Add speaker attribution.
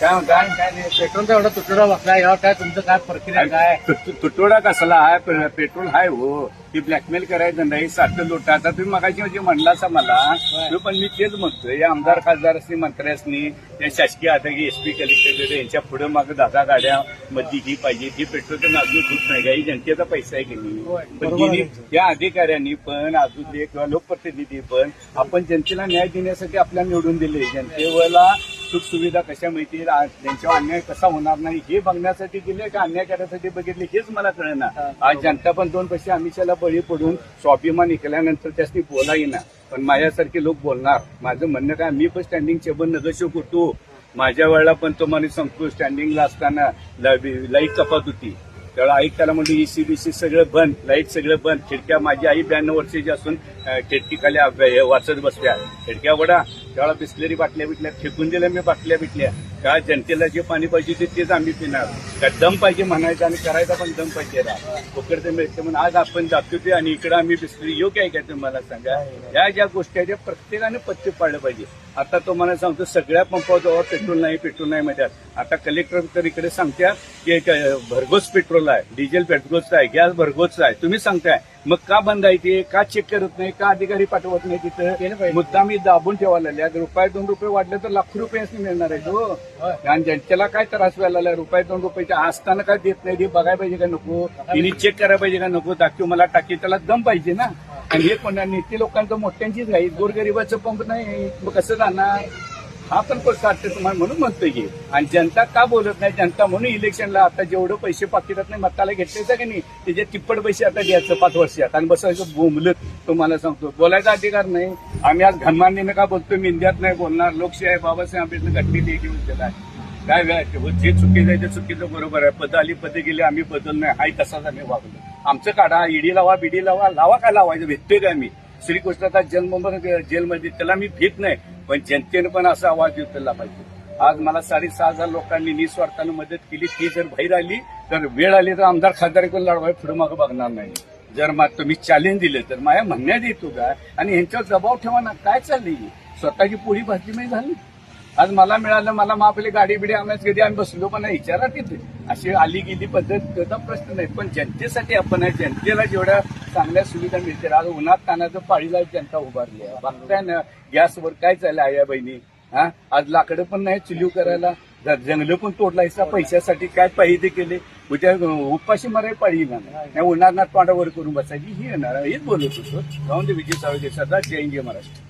Speaker 1: काय म्हणता?
Speaker 2: काय नाही पेट्रोलचा एवढा तुटवडा बसला यावर काय तुमचं काय प्रक्रिया काय?
Speaker 1: तुटवडा कसला आहे? पेट्रोल आहे हो. ती ब्लॅकमेल करायचं नाही, सारखं लुटा. आता तुम्ही मगाशी म्हणजे म्हणलासा मला, पण मी तेच म्हणतोय, या आमदार खासदारांनी मंत्र्यांनी या शासकीय आता एसपी कलेक्टर यांच्या पुढे मागे 10 गाड्या मध्ये ही पाहिजे ती पेट्रोल तर अजून होत नाही. काही जनतेचा पैसा आहे की नाही. पण तिने त्या अधिकाऱ्यांनी पण अजून किंवा लोकप्रतिनिधी पण आपण जनतेला न्याय देण्यासाठी आपल्याला निवडून दिले. जनतेला सुख सुविधा कशा मिळतील, त्यांच्यावर अन्याय कसा होणार नाही हे बघण्यासाठी दिले का अन्याय करण्यासाठी बघितले हेच मला कळेना. आज जनता पण 2 पैसे अमिषाला बळी पडून स्वाभिमान निघाल्यानंतर त्यासनी बोला येईना. पण माझ्यासारखे लोक बोलणार. माझं म्हणणं काय, मी पण स्टँडिंग चेंबर नगरसेवक होतो. माझ्या वेळेला पण तुम्हाला सांगतो, स्टँडिंगला असताना लाईट कपात होती. त्यावेळेला ऐकताना म्हणजे ECBC सगळं बंद, लाईट सगळं बंद. खिडक्या, माझी आई 92 वर्षाची असून खिडकीखाली वाचत बसल्या. खिडक्या वडा त्यावेळेला बिस्लरी बाटल्या बिटल्या फेकून दिल्या मी, बाटल्या बिटल्या. का जनतेला जे पाणी पाहिजे तेच आम्ही पिणार. का दम पाहिजे म्हणायचं आणि करायचा पण दम पाहिजे. फुकट ते मिळते म्हणून आज आपण जातो ते आणि इकडे आम्ही बिस्लरी योग्य आहे का तुम्हाला सांगा. या ज्या गोष्टी आहेत त्या प्रत्येकाने पत्ते पाडलं पाहिजे. आता तुम्हाला सांगतो, सगळ्या पंपावर पेट्रोल नाही मध्ये. आता कलेक्टर तर इकडे सांगत्या की भरघोस पेट्रोल आहे, डिझेल भरघोस आहे, गॅस भरघोस आहे. तुम्ही सांगताय मग का बंद आहे ते, का चेक करत नाही, का अधिकारी पाठवत नाही तिथं. मुद्दा मी दाबून ठेवायला लागल्या. ₹1-2 वाढले तर लाखो रुपये मिळणार आहे तो. आणि जनतेला काय त्रास व्हायला लागला, ₹1-2 असताना काय देत नाही. ते बघायला पाहिजे का नको, तिने चेक करायला पाहिजे का नको. दाखव मला टाकी, त्याला दम पाहिजे ना. आणि हे कोणा नेते लोकांचं मोठ्यांचीच घाई, गोरगरिबाचं पंप नाही मग कसं जाणार. हा पण वाटतं तुम्हाला म्हणून म्हणतोय की. आणि जनता का बोलत नाही, जनता म्हणून इलेक्शनला आता जेवढं पैसे पाकिटात नाही मताला घेतले का नाही त्याचे तिप्पट पैसे आता द्यायचं 5 वर्षात आणि बसायचं बोंबलत. तुम्हाला सांगतो, बोलायचा अधिकार नाही. आम्ही आज घनमान्याने का बोलतोय, मिंद्यात नाही बोलणार. लोकशाही बाबासाहेब आंबेडकर घटनेत एक येऊन दिला आहे. काय जे चुकीचं आहे ते चुकीचं बरोबर आहे. पद आली पद गेली, आम्ही बदल नाही. हाय तसाच आम्ही वागलो. आमचं काढा, ईडी लावा, बीडी लावा काय लावायचं भेटतोय काय मी. श्रीकृष्णाचा जन्म जेलमध्ये, त्याला मी भीत नाही. पण जनतेनं पण असा आवाज उचलला पाहिजे. आज मला 6,500 लोकांनी निस्वार्थानं मदत केली. ती जर बाहेर आली तर वेळ आली तर आमदार खासदार कोण लढवाय पुढे मागं बघणार नाही. जर तुम्ही चॅलेंज दिले तर माझ्या म्हणण्यात येतो का. आणि ह्यांच्यावर दबाव ठेवा ना. काय चालली स्वतःची पोळी भाजली नाही झाली. आज मला मिळालं, मला मग आपली गाडी बिडी आम्हाला कधी आम्ही बसलो पण नाही. विचारा तिथे अशी आली गेली पद्धत त्याचा प्रश्न नाही. पण जनतेसाठी आपण आहे. जनतेला जेवढ्या चांगल्या सुविधा मिळतील. आज उन्हात तानाचं पाळीला जनता उभारली आहे. बघताय ना गॅसवर काय चाललं आया बहिणी. आज लाकडं पण नाही चुलीव करायला. जंगलं पण तोडलायचा पैशासाठी. काय पाहिजे केले. उद्या उपाशी मराय पाळी येणार नाही. उन्हात तोंडावर करून बसायची ही येणार. हेच बोलत होतो. जाऊन दे विजय सावळे सदा. जय हिंद, जय महाराष्ट्र.